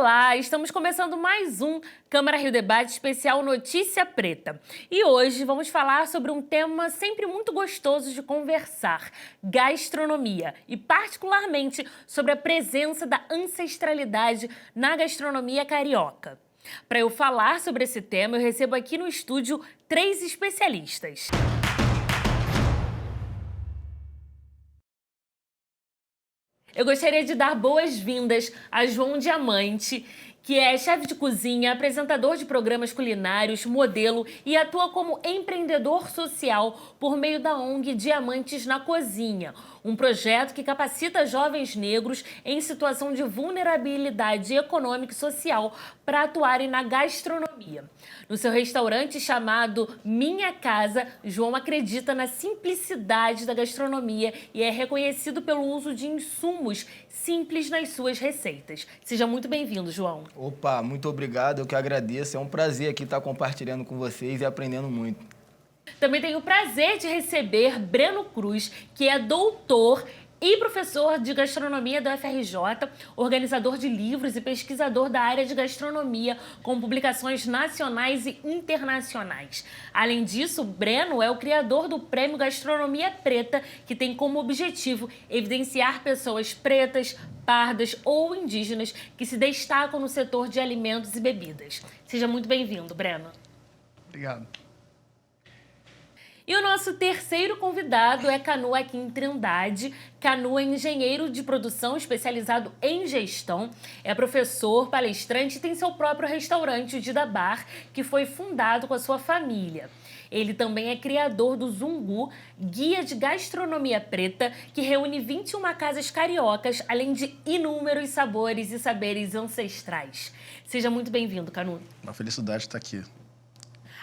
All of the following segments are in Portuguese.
Olá, estamos começando mais um Câmara Rio Debate especial Notícia Preta. E hoje vamos falar sobre um tema sempre muito gostoso de conversar, gastronomia, e particularmente sobre a presença da ancestralidade na gastronomia carioca. Para eu falar sobre esse tema, eu recebo aqui no estúdio 3 especialistas. Eu gostaria de dar boas-vindas a João Diamante, que é chefe de cozinha, apresentador de programas culinários, modelo e atua como empreendedor social por meio da ONG Diamantes na Cozinha, um projeto que capacita jovens negros em situação de vulnerabilidade econômica e social para atuarem na gastronomia. No seu restaurante chamado Minha Casa, João acredita na simplicidade da gastronomia e é reconhecido pelo uso de insumos simples nas suas receitas. Seja muito bem-vindo, João. Opa, muito obrigado, eu que agradeço. É um prazer aqui estar compartilhando com vocês e aprendendo muito. Também tenho o prazer de receber Breno Cruz, que é doutor e professor de gastronomia da UFRJ, organizador de livros e pesquisador da área de gastronomia, com publicações nacionais e internacionais. Além disso, Breno é o criador do Prêmio Gastronomia Preta, que tem como objetivo evidenciar pessoas pretas, pardas ou indígenas que se destacam no setor de alimentos e bebidas. Seja muito bem-vindo, Breno. Obrigado. E o nosso terceiro convidado é Canu Akin Trindade. Canu é engenheiro de produção especializado em gestão, é professor, palestrante e tem seu próprio restaurante, o Dida Bar, que foi fundado com a sua família. Ele também é criador do Zungu, guia de gastronomia preta, que reúne 21 casas cariocas, além de inúmeros sabores e saberes ancestrais. Seja muito bem-vindo, Canu. Uma felicidade estar aqui.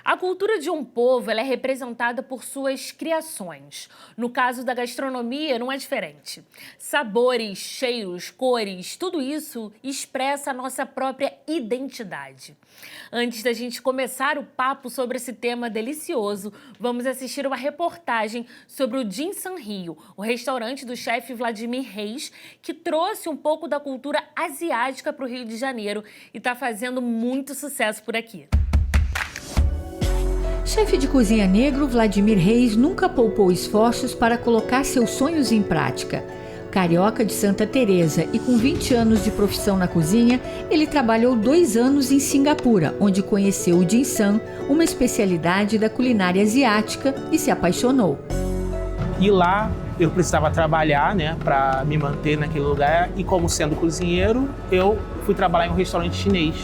A cultura de um povo ela é representada por suas criações. No caso da gastronomia, não é diferente. Sabores, cheiros, cores, tudo isso expressa a nossa própria identidade. Antes da gente começar o papo sobre esse tema delicioso, vamos assistir uma reportagem sobre o Din San Rio, o restaurante do chefe Vladimir Reis, que trouxe um pouco da cultura asiática para o Rio de Janeiro e está fazendo muito sucesso por aqui. Chefe de cozinha negro, Vladimir Reis nunca poupou esforços para colocar seus sonhos em prática. Carioca de Santa Teresa e com 20 anos de profissão na cozinha, ele trabalhou 2 anos em Singapura, onde conheceu o Dim Sum, uma especialidade da culinária asiática, e se apaixonou. E lá eu precisava trabalhar, para me manter naquele lugar, e como sendo cozinheiro, eu fui trabalhar em um restaurante chinês.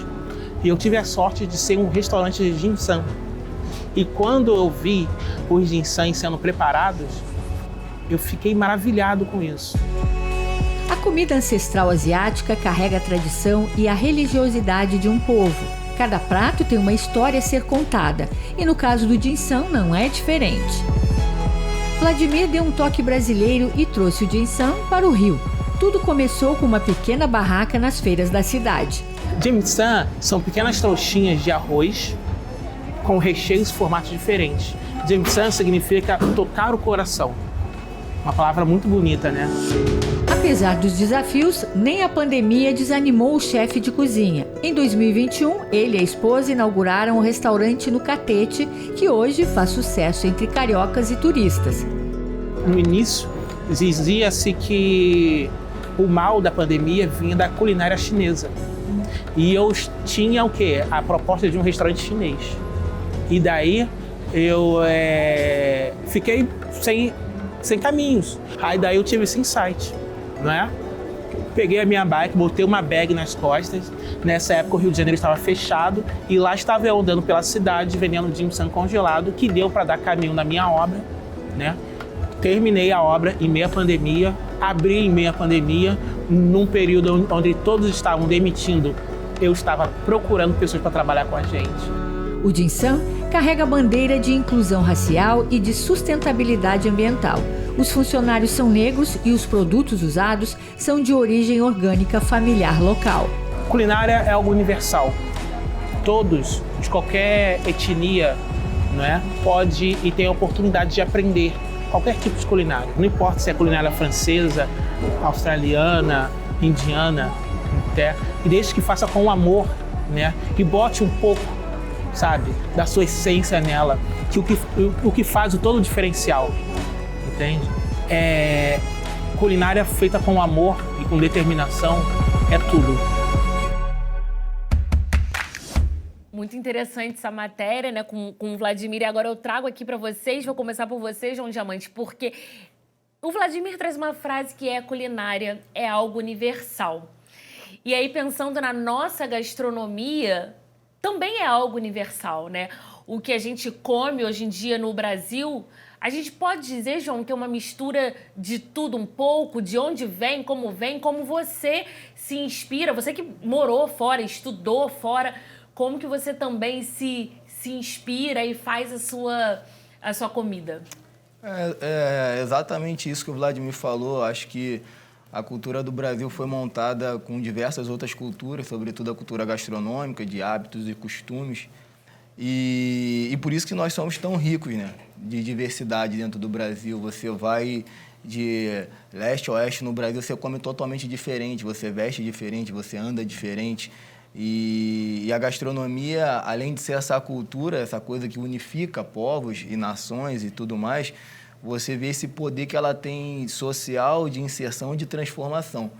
E eu tive a sorte de ser um restaurante de Dim Sum. E quando eu vi os ginseng sendo preparados, eu fiquei maravilhado com isso. A comida ancestral asiática carrega a tradição e a religiosidade de um povo. Cada prato tem uma história a ser contada, e no caso do ginseng não é diferente. Vladimir deu um toque brasileiro e trouxe o ginseng para o Rio. Tudo começou com uma pequena barraca nas feiras da cidade. Ginseng são pequenas trouxinhas de arroz com recheios e formatos diferentes. Dim Sum significa tocar o coração. Uma palavra muito bonita, né? Apesar dos desafios, nem a pandemia desanimou o chefe de cozinha. Em 2021, ele e a esposa inauguraram um restaurante no Catete, que hoje faz sucesso entre cariocas e turistas. No início, dizia-se que o mal da pandemia vinha da culinária chinesa. E eu tinha o quê? A proposta de um restaurante chinês. E daí eu fiquei sem caminhos. Aí daí eu tive esse insight, não é? Peguei a minha bike, botei uma bag nas costas. Nessa época o Rio de Janeiro estava fechado e lá estava eu andando pela cidade vendendo dim sum congelado, que deu para dar caminho na minha obra, né? Terminei a obra em meia pandemia, abri em meia pandemia, num período onde todos estavam demitindo, eu estava procurando pessoas para trabalhar com a gente. O Dim Sum carrega a bandeira de inclusão racial e de sustentabilidade ambiental. Os funcionários são negros e os produtos usados são de origem orgânica familiar local. Culinária é algo universal. Todos, de qualquer etnia, não é, pode e tem a oportunidade de aprender qualquer tipo de culinária. Não importa se é culinária francesa, australiana, indiana. até, e desde que faça com amor, né? E bote um pouco, sabe, da sua essência nela, que o que faz todo o diferencial, entende? Culinária feita com amor e com determinação é tudo. Muito interessante essa matéria, né, com o Vladimir. E agora eu trago aqui para vocês, vou começar por você, João Diamante, porque o Vladimir traz uma frase que é: culinária é algo universal. E aí, pensando na nossa gastronomia, também é algo universal, né? O que a gente come hoje em dia no Brasil, a gente pode dizer, João, que é uma mistura de tudo um pouco, de onde vem, como você se inspira, você que morou fora, estudou fora, como que você também se inspira e faz a sua comida? É exatamente isso que o Vladimir falou. Acho que a cultura do Brasil foi montada com diversas outras culturas, sobretudo a cultura gastronômica, de hábitos e costumes. E por isso que nós somos tão ricos, né, de diversidade dentro do Brasil. Você vai de leste a oeste no Brasil, você come totalmente diferente, você veste diferente, você anda diferente. E a gastronomia, além de ser essa cultura, essa coisa que unifica povos e nações e tudo mais, você vê esse poder que ela tem social, de inserção e de transformação,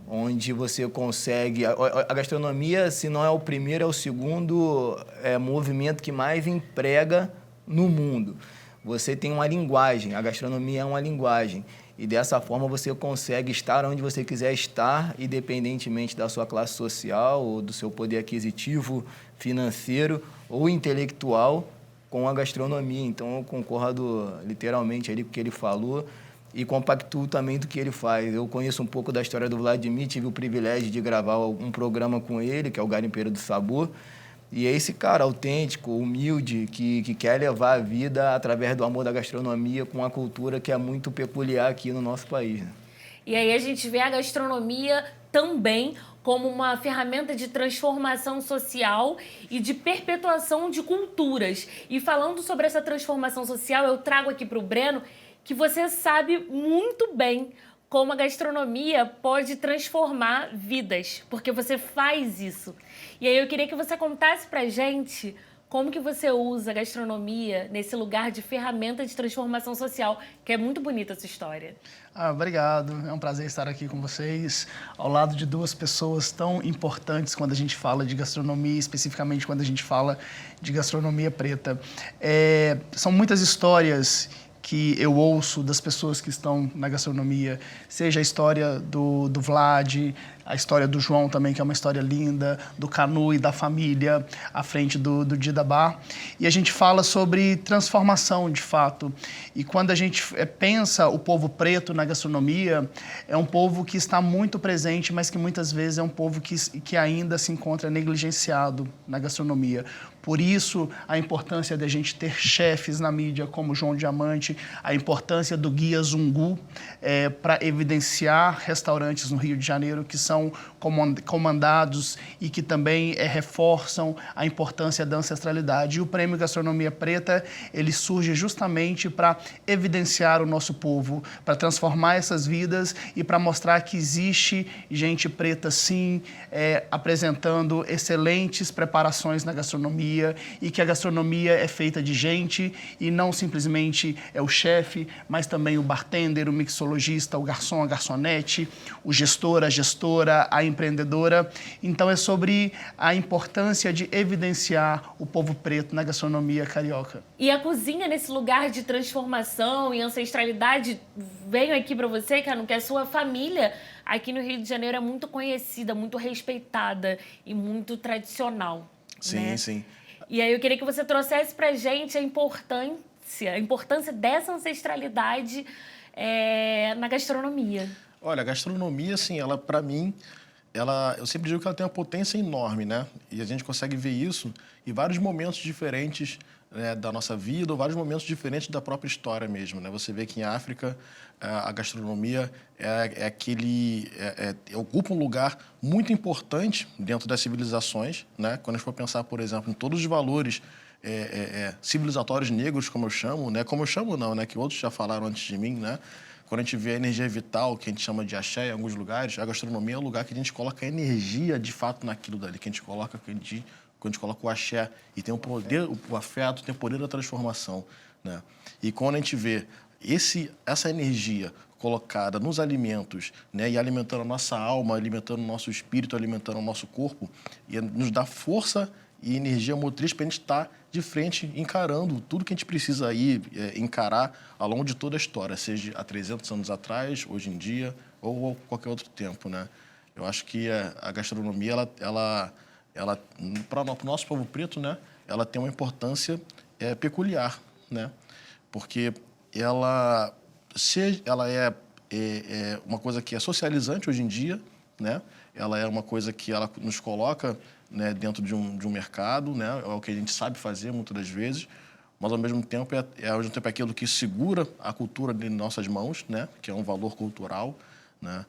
onde você consegue... A gastronomia, se não é o primeiro, é o segundo movimento que mais emprega no mundo. Você tem uma linguagem, a gastronomia é uma linguagem, e dessa forma você consegue estar onde você quiser estar, independentemente da sua classe social ou do seu poder aquisitivo, financeiro ou intelectual, com a gastronomia. Então eu concordo literalmente ali com o que ele falou e compactuo também do que ele faz. Eu conheço um pouco da história do Vladimir, tive o privilégio de gravar um programa com ele, que é o Garimpeiro do Sabor, e é esse cara autêntico, humilde, que quer levar a vida através do amor da gastronomia com uma cultura que é muito peculiar aqui no nosso país, né? E aí a gente vê a gastronomia também como uma ferramenta de transformação social e de perpetuação de culturas. E falando sobre essa transformação social, eu trago aqui para o Breno que você sabe muito bem como a gastronomia pode transformar vidas, porque você faz isso. E aí eu queria que você contasse pra gente como que você usa a gastronomia nesse lugar de ferramenta de transformação social, que é muito bonita essa história. Obrigado, é um prazer estar aqui com vocês, ao lado de duas pessoas tão importantes quando a gente fala de gastronomia, especificamente quando a gente fala de gastronomia preta. São muitas histórias que eu ouço das pessoas que estão na gastronomia, seja a história do Vlad, a história do João também, que é uma história linda, do Canu e da família à frente do Didabá. E a gente fala sobre transformação, de fato. E quando a gente pensa o povo preto na gastronomia, é um povo que está muito presente, mas que muitas vezes é um povo que ainda se encontra negligenciado na gastronomia. Por isso, a importância da gente ter chefes na mídia como João Diamante, a importância do Guia Zungu para evidenciar restaurantes no Rio de Janeiro que são comandados e que também reforçam a importância da ancestralidade. E o Prêmio Gastronomia Preta, ele surge justamente para evidenciar o nosso povo, para transformar essas vidas e para mostrar que existe gente preta, sim, apresentando excelentes preparações na gastronomia e que a gastronomia é feita de gente e não simplesmente é o chefe, mas também o bartender, o mixologista, o garçom, a garçonete, o gestor, a gestora, a empreendedora. Então é sobre a importância de evidenciar o povo preto na gastronomia carioca. E a cozinha nesse lugar de transformação e ancestralidade, venho aqui para você, que a sua família aqui no Rio de Janeiro é muito conhecida, muito respeitada e muito tradicional. Sim, né? Sim. E aí eu queria que você trouxesse pra gente a importância dessa ancestralidade na gastronomia. Olha, a gastronomia, assim, ela, para mim, eu sempre digo que ela tem uma potência enorme, né? E a gente consegue ver isso em vários momentos diferentes, né, da nossa vida, ou vários momentos diferentes da própria história mesmo, né? Você vê que em África a gastronomia ocupa um lugar muito importante dentro das civilizações, né? Quando a gente for pensar, por exemplo, em todos os valores civilizatórios negros, como eu chamo, né? Como eu chamo não, né? Que outros já falaram antes de mim, né? Quando a gente vê a energia vital, que a gente chama de axé em alguns lugares, a gastronomia é o lugar que a gente coloca a energia de fato naquilo dali, que a gente coloca, quando a gente coloca o axé e tem o poder, o afeto, tem o poder da transformação, né? E quando a gente vê essa energia colocada nos alimentos, né, e alimentando a nossa alma, alimentando o nosso espírito, alimentando o nosso corpo, e nos dá força e energia motriz para a gente estar de frente, encarando tudo que a gente precisa aí encarar ao longo de toda a história, seja há 300 anos atrás, hoje em dia, ou qualquer outro tempo, né? Eu acho que a gastronomia, ela para o nosso povo preto, né, ela tem uma importância peculiar, né? Porque ela é uma coisa que é socializante hoje em dia, né? Ela é uma coisa que ela nos coloca, né, dentro de um mercado, né? É o que a gente sabe fazer muitas das vezes, mas ao mesmo tempo é aquilo que segura a cultura de nossas mãos, né? Que é um valor cultural, né?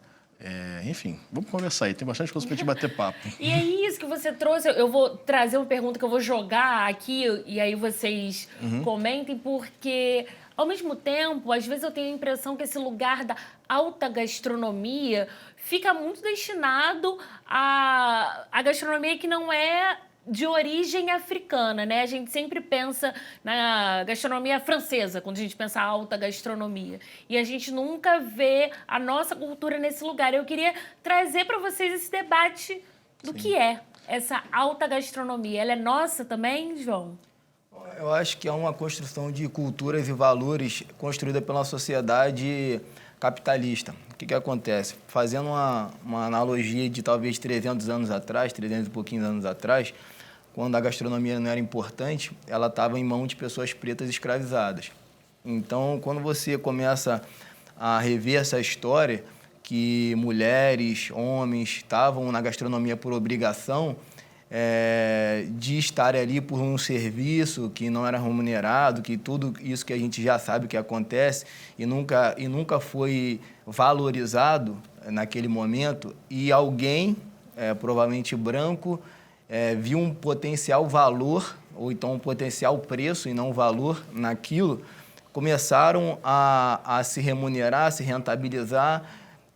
Enfim, vamos conversar aí, tem bastante coisa para a gente bater papo. E é isso que você trouxe, eu vou trazer uma pergunta que eu vou jogar aqui e aí vocês comentem, porque ao mesmo tempo, às vezes eu tenho a impressão que esse lugar da alta gastronomia fica muito destinado à gastronomia que não é de origem africana, né? A gente sempre pensa na gastronomia francesa, quando a gente pensa alta gastronomia. E a gente nunca vê a nossa cultura nesse lugar. Eu queria trazer para vocês esse debate do que é essa alta gastronomia. Ela é nossa também, João? Eu acho que é uma construção de culturas e valores construída pela sociedade capitalista. O que acontece? Fazendo uma analogia de talvez 300 anos atrás, 300 e pouquinhos anos atrás, quando a gastronomia não era importante, ela estava em mão de pessoas pretas escravizadas. Então, quando você começa a rever essa história, que mulheres, homens estavam na gastronomia por obrigação, de estar ali por um serviço que não era remunerado, que tudo isso que a gente já sabe que acontece e nunca foi valorizado naquele momento, e alguém, provavelmente branco, viu um potencial valor, ou então um potencial preço e não valor naquilo, começaram a se remunerar, a se rentabilizar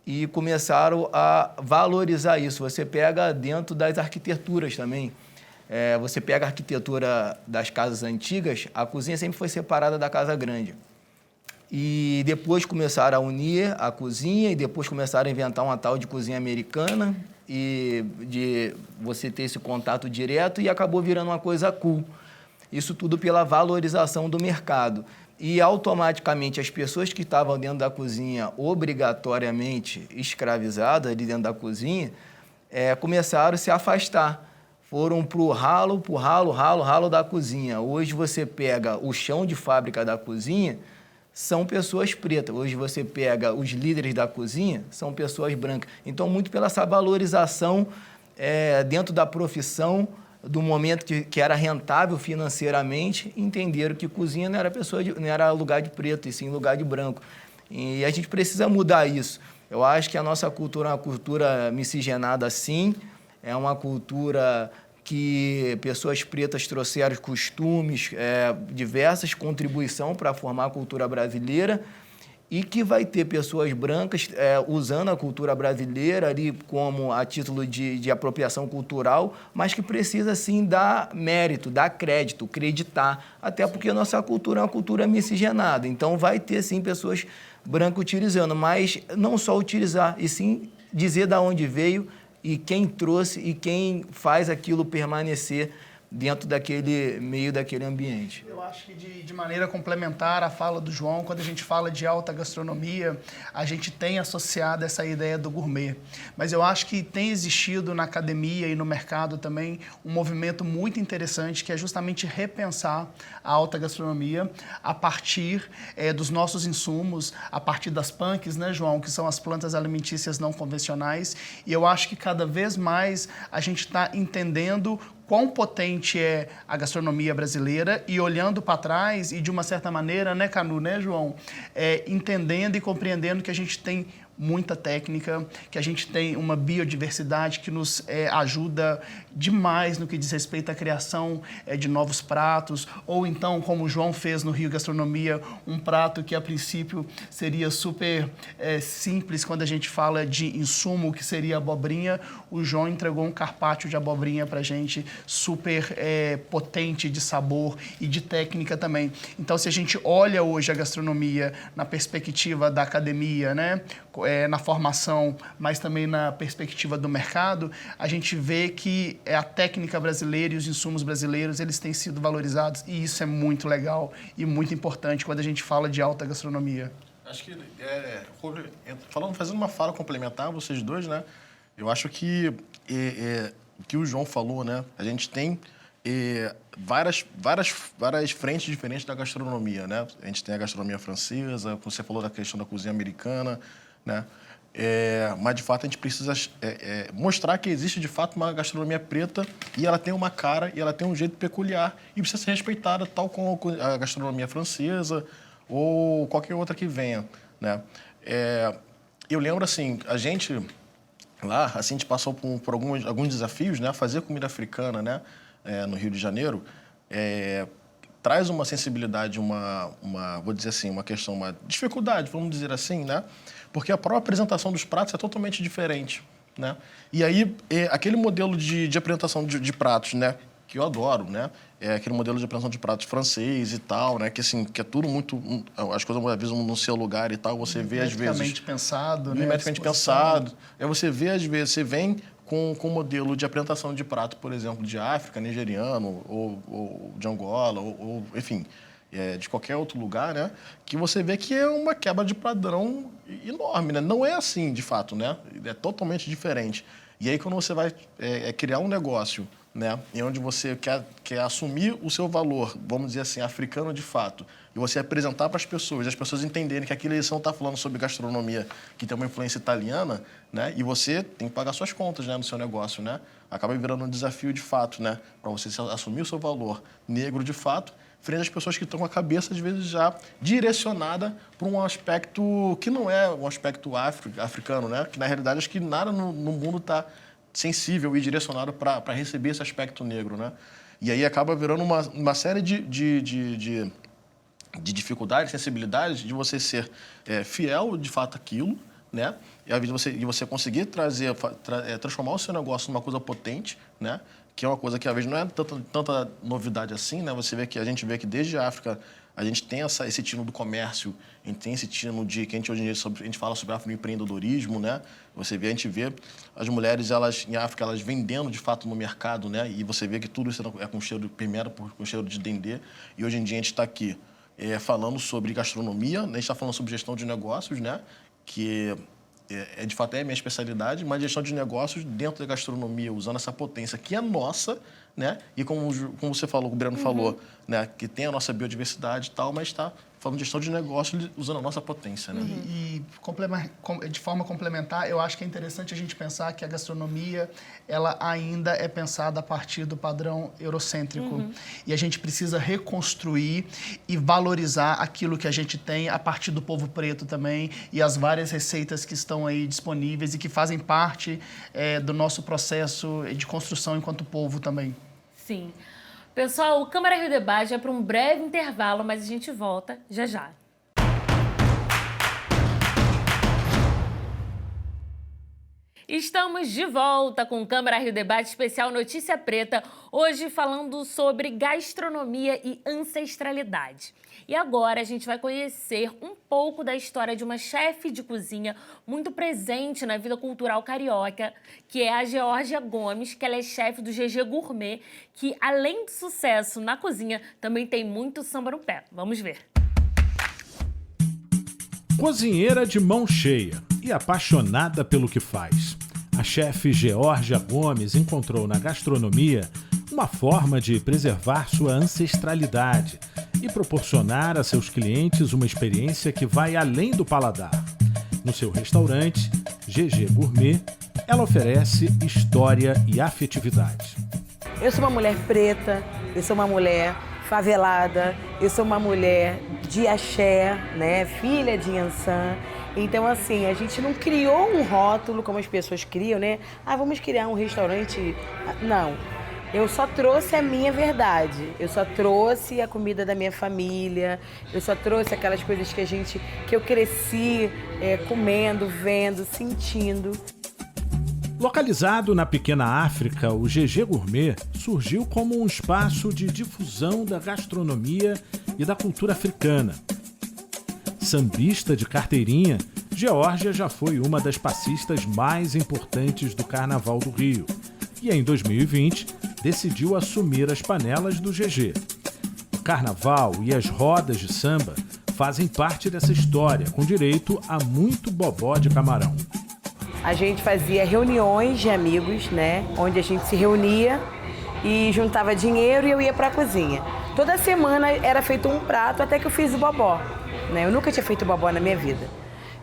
e começaram a valorizar isso. Você pega dentro das arquiteturas também. Você pega a arquitetura das casas antigas, a cozinha sempre foi separada da casa grande. E depois começaram a unir a cozinha e depois começaram a inventar uma tal de cozinha americana e de você ter esse contato direto e acabou virando uma coisa cool. Isso tudo pela valorização do mercado. E automaticamente as pessoas que estavam dentro da cozinha obrigatoriamente escravizadas ali dentro da cozinha começaram a se afastar. Foram para o ralo da cozinha. Hoje você pega o chão de fábrica da cozinha, são pessoas pretas. Hoje você pega os líderes da cozinha, são pessoas brancas. Então, muito pela essa valorização dentro da profissão, do momento que era rentável financeiramente, entenderam que cozinha não era lugar de preto, e sim lugar de branco. E a gente precisa mudar isso. Eu acho que a nossa cultura é uma cultura miscigenada, sim, é uma cultura que pessoas pretas trouxeram costumes, diversas contribuições para formar a cultura brasileira, e que vai ter pessoas brancas usando a cultura brasileira ali como a título de apropriação cultural, mas que precisa, sim, dar mérito, dar crédito, creditar, até porque a nossa cultura é uma cultura miscigenada. Então, vai ter, sim, pessoas brancas utilizando, mas não só utilizar, e sim dizer de onde veio e quem trouxe e quem faz aquilo permanecer dentro daquele meio, daquele ambiente. Eu acho que de maneira complementar à fala do João, quando a gente fala de alta gastronomia, a gente tem associado essa ideia do gourmet. Mas eu acho que tem existido na academia e no mercado também um movimento muito interessante, que é justamente repensar a alta gastronomia a partir dos nossos insumos, a partir das punks, né, João, que são as plantas alimentícias não convencionais. E eu acho que cada vez mais a gente está entendendo quão potente é a gastronomia brasileira e olhando para trás e, de uma certa maneira, né, Canu, né, João, entendendo e compreendendo que a gente tem muita técnica, que a gente tem uma biodiversidade que nos ajuda demais no que diz respeito à criação de novos pratos, ou então, como o João fez no Rio Gastronomia, um prato que a princípio seria super simples quando a gente fala de insumo, que seria a abobrinha. O João entregou um carpaccio de abobrinha pra gente, super potente de sabor e de técnica também. Então, se a gente olha hoje a gastronomia na perspectiva da academia, né, na formação, mas também na perspectiva do mercado, a gente vê que a técnica brasileira e os insumos brasileiros, eles têm sido valorizados, e isso é muito legal e muito importante quando a gente fala de alta gastronomia. Acho que, fazendo uma fala complementar, vocês dois, né? Eu acho que o que o João falou, né? A gente tem várias frentes diferentes da gastronomia, né? A gente tem a gastronomia francesa, você falou da questão da cozinha americana, né? Mas, de fato, a gente precisa mostrar que existe, de fato, uma gastronomia preta e ela tem uma cara e ela tem um jeito peculiar e precisa ser respeitada, tal como a gastronomia francesa ou qualquer outra que venha, né? Eu lembro, assim, a gente assim, a gente passou por alguns desafios, né? Fazer comida africana, né? No Rio de Janeiro, traz uma sensibilidade, vou dizer assim, uma questão, uma dificuldade, vamos dizer assim, né? Porque a própria apresentação dos pratos é totalmente diferente, né? E aí, aquele modelo de apresentação de pratos, né? Que eu adoro, né? Aquele modelo de apresentação de pratos francês e tal, né? Que, assim, que é tudo muito... As coisas, às vezes, no seu lugar e tal, você vê, às vezes... Mimeticamente pensado, né? Mimeticamente pensado. Você vê, às vezes, você vem com um modelo de apresentação de prato, por exemplo, de África, nigeriano, ou de Angola, ou enfim, de qualquer outro lugar, né? Que você vê que é uma quebra de padrão enorme, né? Não é assim, de fato, né? É totalmente diferente. E aí, quando você vai criar um negócio, né? E onde você quer assumir o seu valor, vamos dizer assim, africano de fato, e você apresentar para as pessoas entenderem que aquilo eles não está falando sobre gastronomia que tem uma influência italiana, né? E você tem que pagar suas contas, né, no seu negócio, né? Acaba virando um desafio de fato, né? Para você assumir o seu valor negro de fato, frente às pessoas que estão com a cabeça, às vezes, já direcionada para um aspecto que não é um aspecto africano, né? Que, na realidade, acho que nada no mundo está sensível e direcionado para receber esse aspecto negro, né? E aí acaba virando uma série de dificuldades, sensibilidades de você ser fiel, de fato, àquilo, né? E você conseguir transformar o seu negócio numa coisa potente, né? Que é uma coisa que, às vezes, não é tanta novidade assim, né? A gente vê que desde a África a gente tem esse tino do comércio, a gente tem esse tino de que hoje em dia a gente fala sobre afroempreendedorismo, né? A gente vê as mulheres em África elas vendendo de fato no mercado, né? E você vê que tudo isso é com cheiro permeado com cheiro de dendê. E hoje em dia a gente está aqui falando sobre gastronomia, né? A gente está falando sobre gestão de negócios, né? Que de fato é a minha especialidade, mas gestão de negócios dentro da gastronomia, usando essa potência que é nossa, né? E como você falou, o Breno falou, né? Que tem a nossa biodiversidade e tal, mas está falando de gestão de negócios usando a nossa potência, né? E de forma complementar, eu acho que é interessante a gente pensar que a gastronomia, ela ainda é pensada a partir do padrão eurocêntrico. E a gente precisa reconstruir e valorizar aquilo que a gente tem a partir do povo preto também e as várias receitas que estão aí disponíveis e que fazem parte do nosso processo de construção enquanto povo também. Sim. Pessoal, o Câmara Rio Debate é para um breve intervalo, mas a gente volta já já. Estamos de volta com o Câmara Rio Debate especial Notícia Preta, hoje falando sobre gastronomia e ancestralidade. E agora a gente vai conhecer um pouco da história de uma chefe de cozinha muito presente na vida cultural carioca, que é a Geórgia Gomes, que ela é chefe do GG Gourmet, que além do sucesso na cozinha, também tem muito samba no pé. Vamos ver. Cozinheira de mão cheia e apaixonada pelo que faz, a chefe Geórgia Gomes encontrou na gastronomia uma forma de preservar sua ancestralidade e proporcionar a seus clientes uma experiência que vai além do paladar. No seu restaurante, GG Gourmet, ela oferece história e afetividade. Eu sou uma mulher preta, eu sou uma mulher favelada, eu sou uma mulher de axé, né? Filha de Yansan. Então, assim, a gente não criou um rótulo como as pessoas criam, né? Ah, vamos criar um restaurante. Não. Eu só trouxe a minha verdade. Eu só trouxe a comida da minha família. Eu só trouxe aquelas coisas que eu cresci comendo, vendo, sentindo. Localizado na pequena África, o GG Gourmet surgiu como um espaço de difusão da gastronomia e da cultura africana. Sambista de carteirinha, Geórgia já foi uma das passistas mais importantes do Carnaval do Rio e, em 2020, decidiu assumir as panelas do GG. O Carnaval e as rodas de samba fazem parte dessa história, com direito a muito bobó de camarão. A gente fazia reuniões de amigos, né? Onde a gente se reunia e juntava dinheiro e eu ia para a cozinha. Toda semana era feito um prato até que eu fiz o bobó, né? Eu nunca tinha feito bobó na minha vida.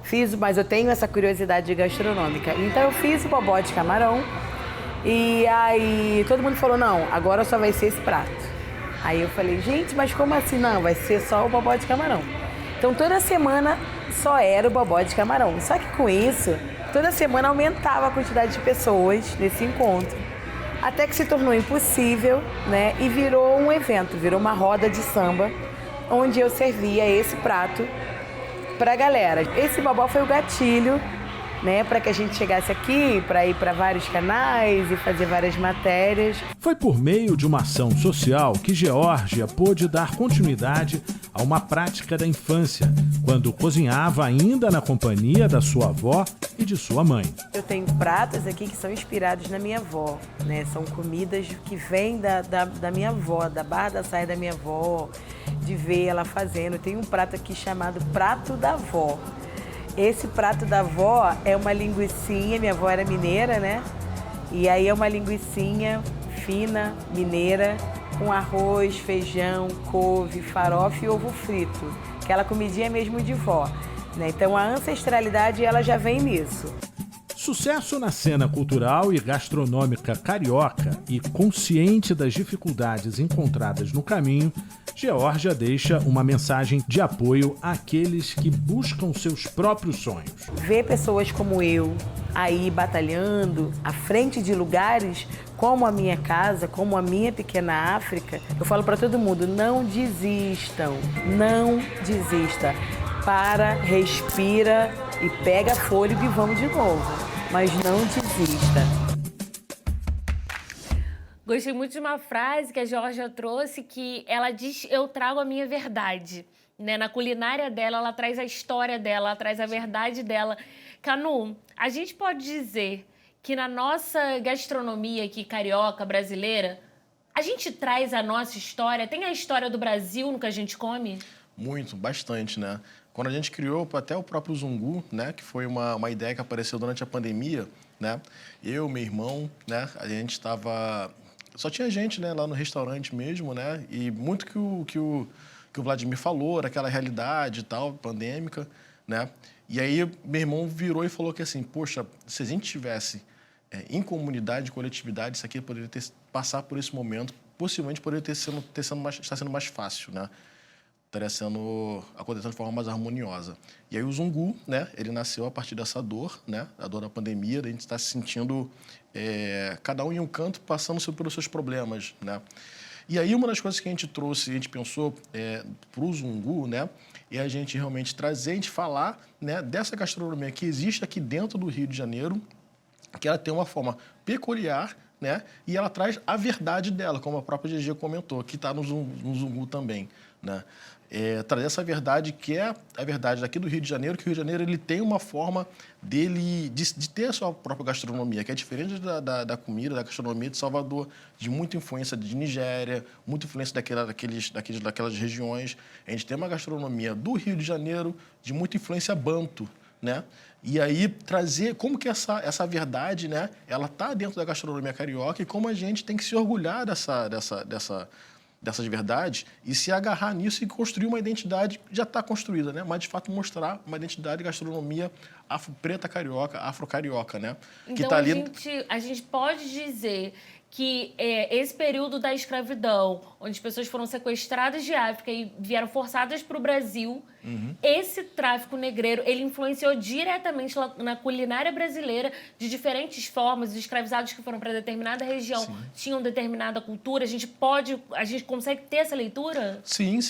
Fiz, mas eu tenho essa curiosidade gastronômica. Então eu fiz o bobó de camarão e aí todo mundo falou, não, agora só vai ser esse prato. Aí eu falei, gente, mas como assim? Não, vai ser só o bobó de camarão. Então toda semana só era o bobó de camarão. Só que com isso, toda semana aumentava a quantidade de pessoas nesse encontro. Até que se tornou impossível, né? E virou um evento, virou uma roda de samba, onde eu servia esse prato para a galera. Esse bobó foi o gatilho, né, para que a gente chegasse aqui, para ir para vários canais e fazer várias matérias. Foi por meio de uma ação social que Geórgia pôde dar continuidade a uma prática da infância, quando cozinhava ainda na companhia da sua avó e de sua mãe. Eu tenho pratos aqui que são inspirados na minha avó, né? São comidas que vêm da minha avó, da barra da saia da minha avó, de ver ela fazendo. Eu tenho um prato aqui chamado Prato da Avó. Esse prato da avó é uma linguicinha, minha avó era mineira, né? E aí é uma linguicinha fina, mineira, com arroz, feijão, couve, farofa e ovo frito, aquela comidinha mesmo de vó, né? Então a ancestralidade ela já vem nisso. Sucesso na cena cultural e gastronômica carioca e consciente das dificuldades encontradas no caminho, Geórgia deixa uma mensagem de apoio àqueles que buscam seus próprios sonhos. Ver pessoas como eu aí batalhando à frente de lugares como a minha casa, como a minha pequena África, eu falo para todo mundo, não desistam, não desista. Para, respira e pega fôlego e vamos de novo. Mas não desista. Gostei muito de uma frase que a Geórgia trouxe, que ela diz, eu trago a minha verdade. Né? Na culinária dela, ela traz a história dela, ela traz a verdade dela. Canu, a gente pode dizer que na nossa gastronomia aqui, carioca, brasileira, a gente traz a nossa história, tem a história do Brasil no que a gente come? Muito, bastante, né? Quando a gente criou até o próprio Zungu, né, que foi uma ideia que apareceu durante a pandemia, né? Eu, meu irmão, né, a gente estava... Só tinha gente, né, lá no restaurante mesmo, né? E muito que o Vladimir falou, daquela realidade e tal, pandêmica, né? E aí meu irmão virou e falou que assim, poxa, se a gente tivesse em comunidade, coletividade, isso aqui poderia passar por esse momento, possivelmente poderia estar sendo mais fácil, né? Estaria acontecendo de forma mais harmoniosa. E aí o Zungu, né, ele nasceu a partir dessa dor, né, a dor da pandemia, a gente está se sentindo cada um em um canto, passando pelos seus problemas, né. E aí uma das coisas que a gente trouxe, a gente pensou para o Zungu, né, é a gente realmente trazer, a gente falar, né, dessa gastronomia que existe aqui dentro do Rio de Janeiro, que ela tem uma forma peculiar, né, e ela traz a verdade dela, como a própria GG comentou, que está no Zungu também, né. Trazer essa verdade que é a verdade daqui do Rio de Janeiro, que o Rio de Janeiro ele tem uma forma de ter a sua própria gastronomia, que é diferente da comida, da gastronomia de Salvador, de muita influência de Nigéria, muita influência daquelas regiões. A gente tem uma gastronomia do Rio de Janeiro de muita influência banto, né? E aí trazer como que essa verdade, né, ela está dentro da gastronomia carioca e como a gente tem que se orgulhar dessas verdades e se agarrar nisso e construir uma identidade que já está construída, né? Mas, de fato, mostrar uma identidade de gastronomia preta carioca, afro-carioca, né? Então, que tá ali... a gente pode dizer que esse período da escravidão, onde as pessoas foram sequestradas de África e vieram forçadas para o Brasil, esse tráfico negreiro, ele influenciou diretamente na culinária brasileira de diferentes formas. Os escravizados que foram para determinada região tinham determinada cultura. A gente consegue ter essa leitura? Sim,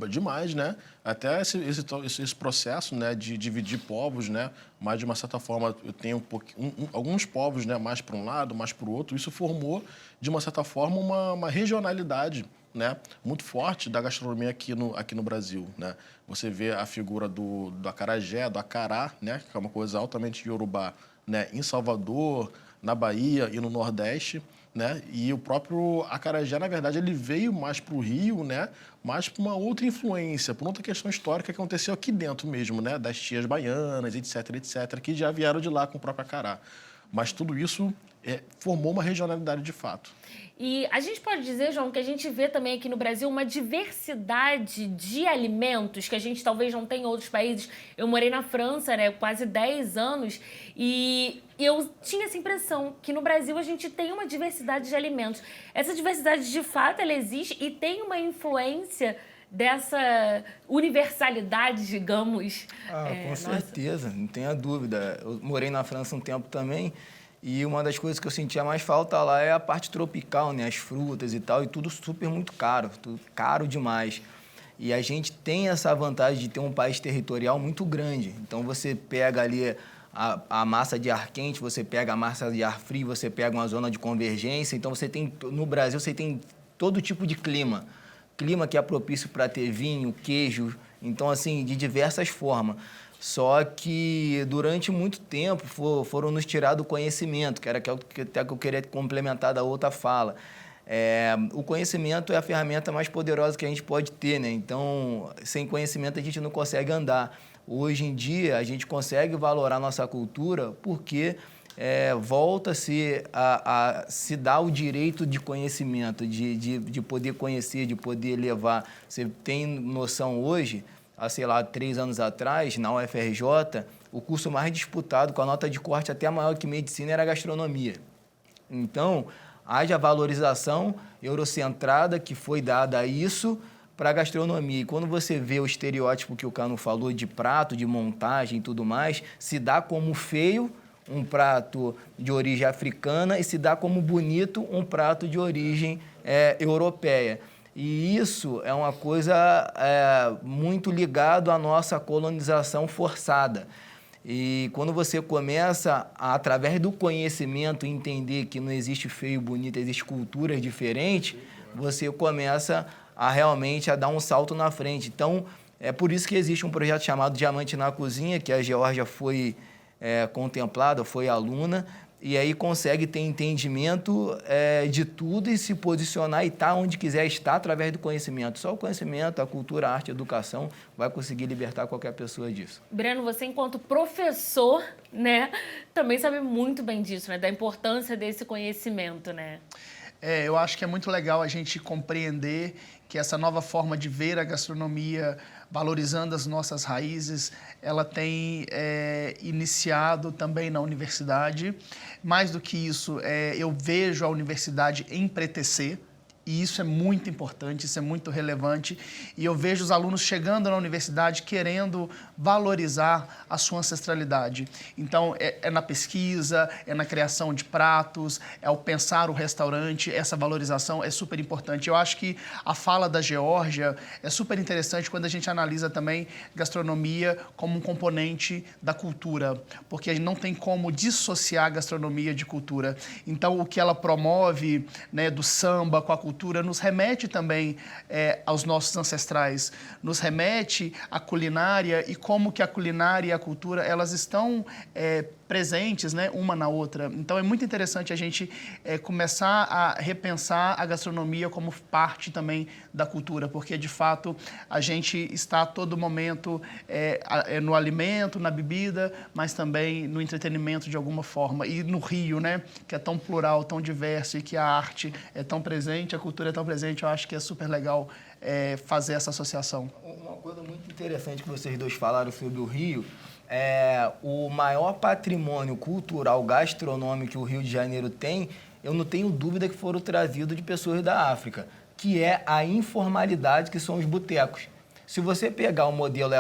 demais, né? Até esse processo, né, de dividir povos, né, mas de uma certa forma eu tenho alguns povos, né, mais para um lado, mais para o outro. Isso formou, de uma certa forma, uma regionalidade, né, muito forte da gastronomia aqui no Brasil, né? Você vê a figura do acarajé, do acará, né, que é uma coisa altamente iorubá, né, em Salvador, na Bahia e no Nordeste, né? E o próprio acarajé, na verdade, ele veio mais para o Rio, né? Mais por uma outra influência, por outra questão histórica que aconteceu aqui dentro mesmo, né? Das tias baianas, etc., que já vieram de lá com o próprio acará. Mas tudo isso formou uma regionalidade de fato. E a gente pode dizer, João, que a gente vê também aqui no Brasil uma diversidade de alimentos que a gente talvez não tenha em outros países. Eu morei na França, né, quase 10 anos, e eu tinha essa impressão que no Brasil a gente tem uma diversidade de alimentos. Essa diversidade, de fato, ela existe e tem uma influência dessa universalidade, digamos. Com certeza, não tenha dúvida. Eu morei na França um tempo também. E uma das coisas que eu sentia mais falta lá é a parte tropical, né? As frutas e tal, e tudo super muito caro, tudo caro demais. E a gente tem essa vantagem de ter um país territorial muito grande. Então, você pega ali a massa de ar quente, você pega a massa de ar frio, você pega uma zona de convergência. Então, no Brasil, você tem todo tipo de clima. Clima que é propício para ter vinho, queijo, então, assim, de diversas formas. Só que durante muito tempo foram nos tirados o conhecimento, que era até que eu queria complementar da outra fala. O conhecimento é a ferramenta mais poderosa que a gente pode ter, né? Então, sem conhecimento a gente não consegue andar. Hoje em dia, a gente consegue valorar nossa cultura porque volta-se a se dar o direito de conhecimento, de poder conhecer, de poder levar. Você tem noção hoje, há, sei lá, 3 anos atrás, na UFRJ, o curso mais disputado, com a nota de corte até maior que medicina, era gastronomia. Então, haja valorização eurocentrada que foi dada a isso para a gastronomia. E quando você vê o estereótipo que o Cano falou de prato, de montagem e tudo mais, se dá como feio um prato de origem africana e se dá como bonito um prato de origem europeia. E isso é uma coisa muito ligada à nossa colonização forçada. E quando você começa, através do conhecimento, entender que não existe feio e bonito, existem culturas diferentes, você começa realmente a dar um salto na frente. Então, é por isso que existe um projeto chamado Diamante na Cozinha, que a Geórgia foi contemplada, foi aluna, e aí consegue ter entendimento de tudo e se posicionar e estar onde quiser estar através do conhecimento. Só o conhecimento, a cultura, a arte, a educação vai conseguir libertar qualquer pessoa disso. Breno, você enquanto professor, né, também sabe muito bem disso, né, da importância desse conhecimento, né? Eu acho que é muito legal a gente compreender que essa nova forma de ver a gastronomia, valorizando as nossas raízes, ela tem iniciado também na universidade. Mais do que isso, eu vejo a universidade empretecer, e isso é muito importante, isso é muito relevante. E eu vejo os alunos chegando na universidade querendo valorizar a sua ancestralidade. Então, é na pesquisa, é na criação de pratos, é o pensar o restaurante, essa valorização é super importante. Eu acho que a fala da Geórgia é super interessante quando a gente analisa também gastronomia como um componente da cultura, porque a gente não tem como dissociar a gastronomia de cultura. Então, o que ela promove, né, do samba com a cultura, nos remete também aos nossos ancestrais, nos remete à culinária e como que a culinária e a cultura, elas estão presentes, né, uma na outra. Então, é muito interessante a gente começar a repensar a gastronomia como parte também da cultura, porque, de fato, a gente está a todo momento no alimento, na bebida, mas também no entretenimento de alguma forma. E no Rio, né, que é tão plural, tão diverso e que a arte é tão presente, a cultura é tão presente, eu acho que é super legal fazer essa associação. Uma coisa muito interessante que vocês dois falaram sobre o Rio, o maior patrimônio cultural gastronômico que o Rio de Janeiro tem eu não tenho dúvida que foram trazidos de pessoas da África, que é a informalidade, que são os botecos. Se você pegar o modelo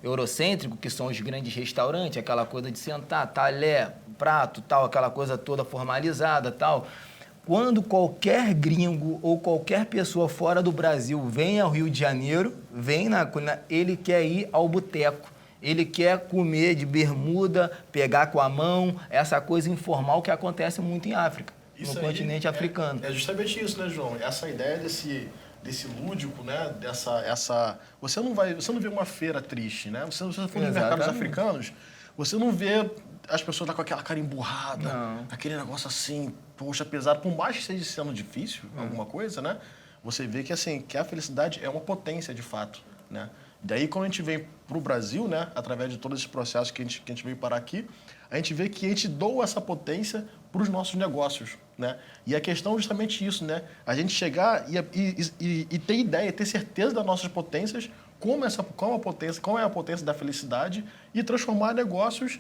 eurocêntrico, que são os grandes restaurantes, aquela coisa de sentar, talher, prato, tal, aquela coisa toda formalizada, tal. Quando qualquer gringo ou qualquer pessoa fora do Brasil vem ao Rio de Janeiro, ele quer ir ao boteco. Ele quer comer de bermuda, pegar com a mão, essa coisa informal que acontece muito em África, no continente africano. É justamente isso, né, João? Essa ideia desse lúdico, né? Você não vê uma feira triste, né? Se você for nos mercados africanos, você não vê as pessoas lá com aquela cara emburrada, aquele negócio assim, poxa, pesado, por mais que esteja sendo difícil, alguma coisa, né? Você vê que, assim, que a felicidade é uma potência, de fato, né? Daí, quando a gente vem para o Brasil, né, através de todos esses processos que a gente veio parar aqui, a gente vê que a gente doa essa potência para os nossos negócios, né? E a questão é justamente isso, né? A gente chegar e ter ideia, ter certeza das nossas potências, qual é a potência da felicidade, e transformar negócios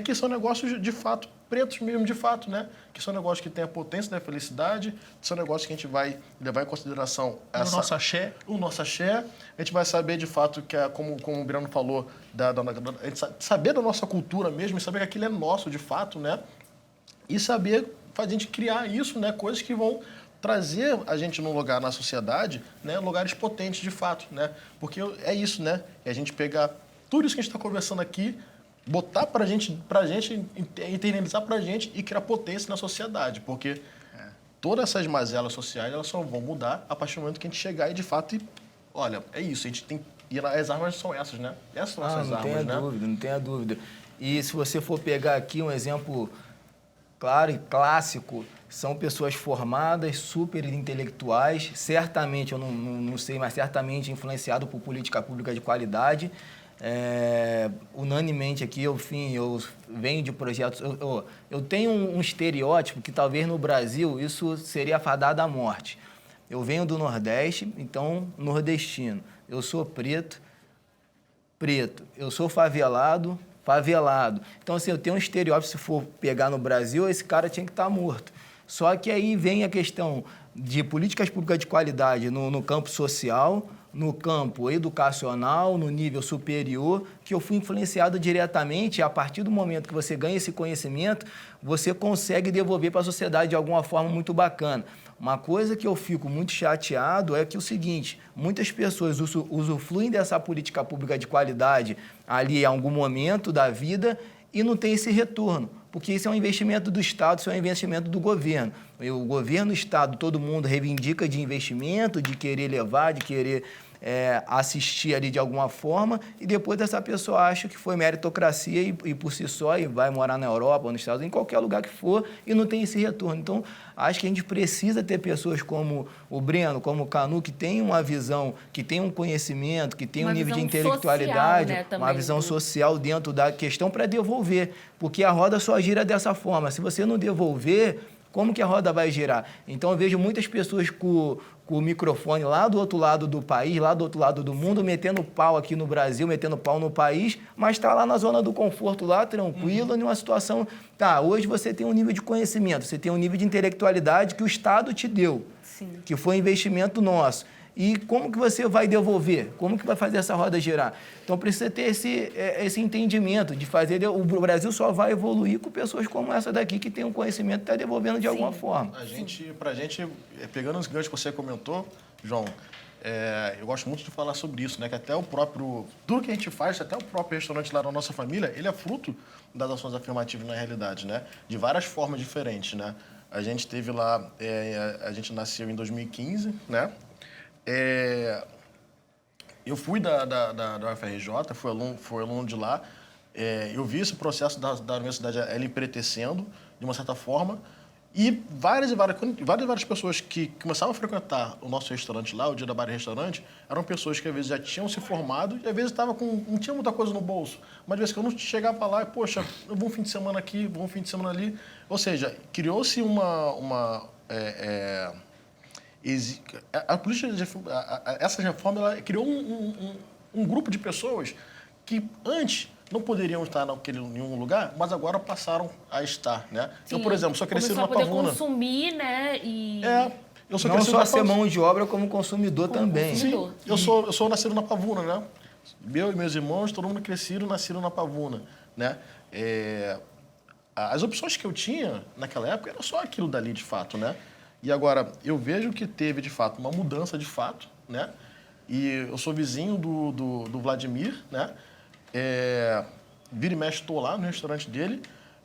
que são negócios de fato, pretos mesmo de fato, né? Que são negócios que têm a potência da felicidade, que são negócios que a gente vai levar em consideração o nosso axé. O nosso axé. A gente vai saber de fato que, como o Breno falou, a gente saber da nossa cultura mesmo, e saber que aquilo é nosso de fato, né? E saber a gente criar isso, né? Coisas que vão trazer a gente num lugar na sociedade, né? Lugares potentes de fato, né? Porque é isso, né? É a gente pegar tudo isso que a gente está conversando aqui, botar pra gente internalizar pra gente e criar potência na sociedade, porque todas essas mazelas sociais, elas só vão mudar a partir do momento que a gente chegar e, de fato, olha, é isso, a gente tem... E as armas são essas, né? Essas são nossas armas, né? Não tenha dúvida. E se você for pegar aqui um exemplo claro e clássico, são pessoas formadas, super intelectuais, certamente, eu não sei, mas certamente influenciado por política pública de qualidade. Unanimemente aqui, eu venho de projetos... Eu tenho um estereótipo que talvez no Brasil isso seria fadado à morte. Eu venho do Nordeste, então nordestino. Eu sou preto. Eu sou favelado. Então, assim, eu tenho um estereótipo, se for pegar no Brasil, esse cara tinha que estar morto. Só que aí vem a questão de políticas públicas de qualidade no campo social, no campo educacional, no nível superior, que eu fui influenciado diretamente. E a partir do momento que você ganha esse conhecimento, você consegue devolver para a sociedade de alguma forma muito bacana. Uma coisa que eu fico muito chateado é que o seguinte, muitas pessoas usufruem dessa política pública de qualidade ali em algum momento da vida e não tem esse retorno, porque isso é um investimento do Estado, isso é um investimento do governo. O governo, o Estado, todo mundo reivindica de investimento, de querer levar, de querer assistir ali de alguma forma, e depois essa pessoa acha que foi meritocracia e por si só, e vai morar na Europa, ou nos Estados Unidos, em qualquer lugar que for, e não tem esse retorno. Então, acho que a gente precisa ter pessoas como o Breno, como o Canu, que tem uma visão, que tem um conhecimento, que tem um nível de intelectualidade, social, né, uma visão social dentro da questão para devolver, porque a roda só gira dessa forma. Se você não devolver, como que a roda vai girar? Então, eu vejo muitas pessoas com o microfone lá do outro lado do país, lá do outro lado do mundo, metendo pau aqui no Brasil, metendo pau no país, mas está lá na zona do conforto, lá tranquilo, numa situação... Tá, hoje você tem um nível de conhecimento, você tem um nível de intelectualidade que o Estado te deu, Sim. que foi investimento nosso. E como que você vai devolver? Como que vai fazer essa roda girar? Então, precisa ter esse entendimento de fazer... O Brasil só vai evoluir com pessoas como essa daqui, que tem um conhecimento e está devolvendo de alguma forma. Pra gente, pegando os ganchos que você comentou, João, eu gosto muito de falar sobre isso, né? Que até o próprio... Tudo que a gente faz, até o próprio restaurante lá da nossa família, ele é fruto das ações afirmativas na realidade, né? De várias formas diferentes, né? A gente teve lá... a gente nasceu em 2015, né? Eu fui da UFRJ, fui aluno de lá. Eu vi esse processo da universidade ela empretecendo, de uma certa forma, e várias pessoas que começavam a frequentar o nosso restaurante lá, o Dia da Bar e Restaurante, eram pessoas que às vezes já tinham se formado e às vezes não tinha muita coisa no bolso. Mas às vezes que eu não chegava lá e, poxa, eu vou um fim de semana aqui, vou um fim de semana ali. Ou seja, criou-se a política essa reforma ela criou um grupo de pessoas que antes não poderiam estar em nenhum lugar, mas agora passaram a estar, né? Eu, por exemplo, sou crescido na Começou a Pavuna. poder consumir, né? Eu sou Não crescido só na ser mão de obra, como consumidor também. Sim, eu sou nascido na Pavuna, né? Eu e meus irmãos, todo mundo crescido, nascido na Pavuna, né? As opções que eu tinha naquela época era só aquilo dali, de fato, né? E agora, eu vejo que teve, de fato, uma mudança de fato, né? E eu sou vizinho do Vladimir, né? Vira e mexe, estou lá no restaurante dele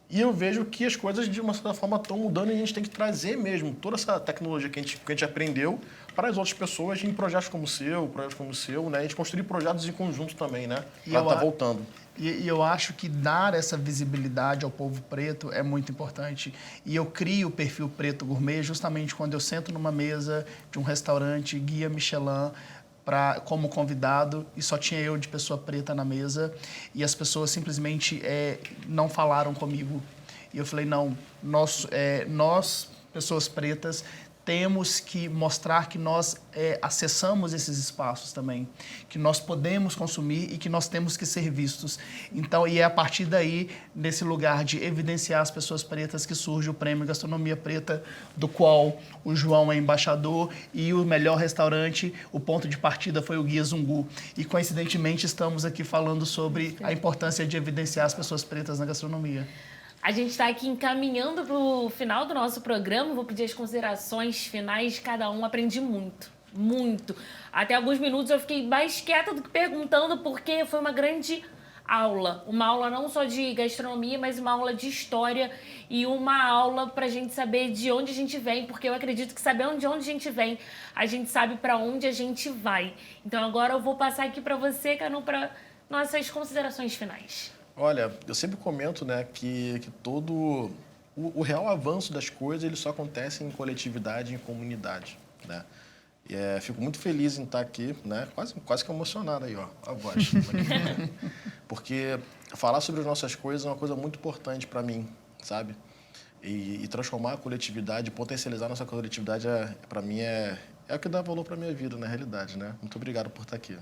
e eu vejo que as coisas, de uma certa forma, estão mudando e a gente tem que trazer mesmo toda essa tecnologia que a gente aprendeu para as outras pessoas em projetos como o seu, né? A gente construir projetos em conjunto também, né? Para estar voltando. E eu acho que dar essa visibilidade ao povo preto é muito importante. E eu crio o perfil Preto Gourmet justamente quando eu sento numa mesa de um restaurante guia Michelin como convidado e só tinha eu de pessoa preta na mesa e as pessoas simplesmente não falaram comigo. E eu falei, não, nós pessoas pretas, temos que mostrar que nós acessamos esses espaços também, que nós podemos consumir e que nós temos que ser vistos. Então, e é a partir daí, nesse lugar de evidenciar as pessoas pretas, que surge o Prêmio Gastronomia Preta, do qual o João é embaixador, e o melhor restaurante, o ponto de partida foi o Guia Zungu. E, coincidentemente, estamos aqui falando sobre a importância de evidenciar as pessoas pretas na gastronomia. A gente está aqui encaminhando para o final do nosso programa. Vou pedir as considerações finais de cada um. Aprendi muito, muito. Até alguns minutos eu fiquei mais quieta do que perguntando, porque foi uma grande aula. Uma aula não só de gastronomia, mas uma aula de história e uma aula para a gente saber de onde a gente vem, porque eu acredito que sabendo de onde a gente vem, a gente sabe para onde a gente vai. Então agora eu vou passar aqui para você, Canu, para nossas considerações finais. Olha, eu sempre comento, né, que todo o real avanço das coisas ele só acontece em coletividade, em comunidade, né? E fico muito feliz em estar aqui, né? Quase que emocionado aí, ó, a voz. Porque falar sobre as nossas coisas é uma coisa muito importante para mim, sabe? E transformar a coletividade, potencializar a nossa coletividade, para mim, é o que dá valor para minha vida, na realidade, né? Muito obrigado por estar aqui.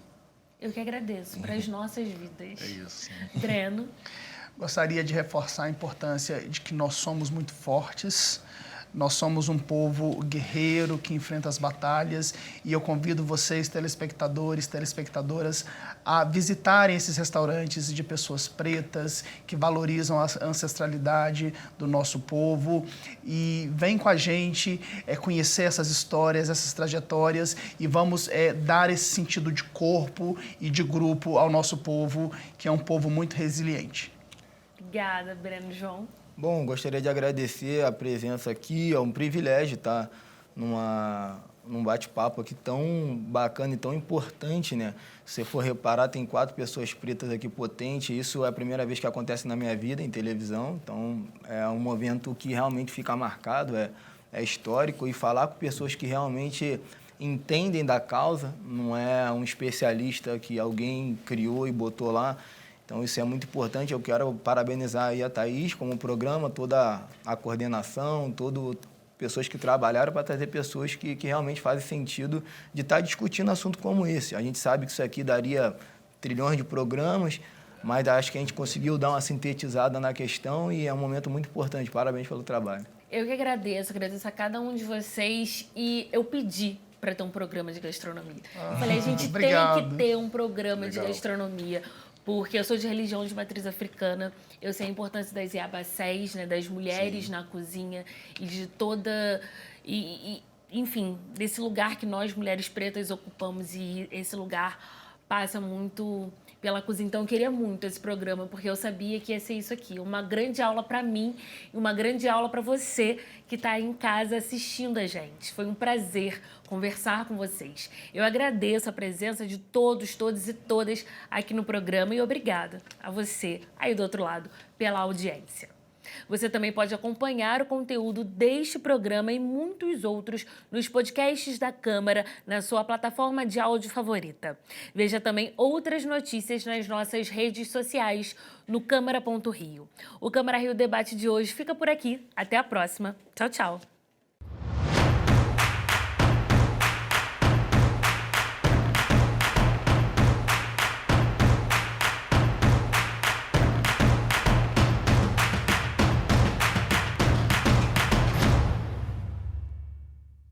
Eu que agradeço, para as nossas vidas. É isso. Breno? Gostaria de reforçar a importância de que nós somos muito fortes, nós somos um povo guerreiro que enfrenta as batalhas e eu convido vocês, telespectadores, telespectadoras, a visitarem esses restaurantes de pessoas pretas que valorizam a ancestralidade do nosso povo e vem com a gente conhecer essas histórias, essas trajetórias e vamos dar esse sentido de corpo e de grupo ao nosso povo, que é um povo muito resiliente. Obrigada, Breno. João? Bom, gostaria de agradecer a presença aqui. É um privilégio estar num bate-papo aqui tão bacana e tão importante, né? Se você for reparar, tem 4 pessoas pretas aqui potentes. Isso é a primeira vez que acontece na minha vida em televisão. Então, é um momento que realmente fica marcado, é histórico. E falar com pessoas que realmente entendem da causa, não é um especialista que alguém criou e botou lá. Então, isso é muito importante. Eu quero parabenizar aí a Thaís como programa, toda a coordenação, pessoas que trabalharam para trazer pessoas que realmente fazem sentido de estar discutindo assunto como esse. A gente sabe que isso aqui daria trilhões de programas, mas acho que a gente conseguiu dar uma sintetizada na questão e é um momento muito importante. Parabéns pelo trabalho. Eu que agradeço a cada um de vocês e eu pedi para ter um programa de gastronomia. Eu falei, a gente obrigado. tem que ter um programa de gastronomia. Porque eu sou de religião de matriz africana, eu sei a importância das iabacés, né, das mulheres na cozinha e de toda... enfim, desse lugar que nós, mulheres pretas, ocupamos e esse lugar passa muito pela cozinha. Então, eu queria muito esse programa, porque eu sabia que ia ser isso aqui. Uma grande aula para mim e uma grande aula para você que está aí em casa assistindo a gente. Foi um prazer conversar com vocês. Eu agradeço a presença de todos e todas aqui no programa e obrigada a você aí do outro lado pela audiência. Você também pode acompanhar o conteúdo deste programa e muitos outros nos podcasts da Câmara, na sua plataforma de áudio favorita. Veja também outras notícias nas nossas redes sociais no Câmara.rio. O Câmara Rio Debate de hoje fica por aqui. Até a próxima. Tchau, tchau.